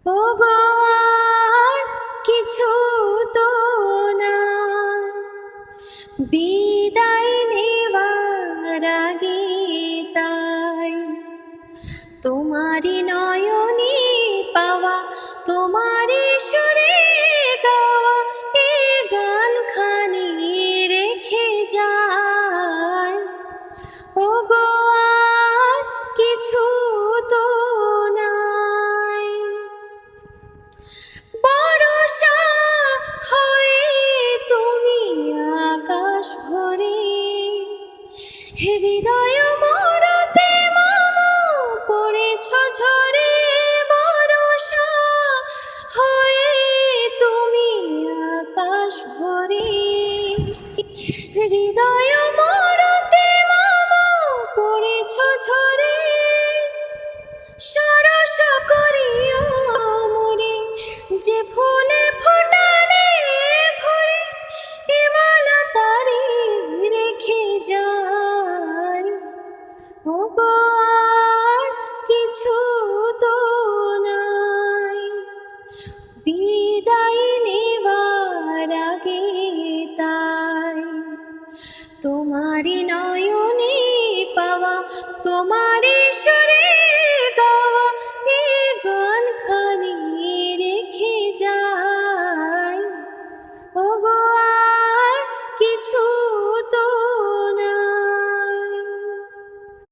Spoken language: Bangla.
ও গো আর কিছু তো না, বিদায় নেবার আগে তাই তোমারি নয়নে পাওয়া, তোমারি সুরে গাওয়া এ গান খানি রেখে যায়। ও গো আর কিছু তো নাই, বরষা হয়ে তুমি আকাশ ভরে হৃদয় মরতে মামা পড়েছ ঝরে। বরষা হয়ে তুমি আকাশ ভরে হৃদয় মরতে মামা পড়েছ ঝরে। সরস করিও মোরে যে ফুলে ফোটালে ভরে, এ মালা তারে রেখে যায়। ও গো আর কিছু তো নাই, বিদায় নেবার আগে তাই তোমারি নয়নে পাওয়া, তোমারি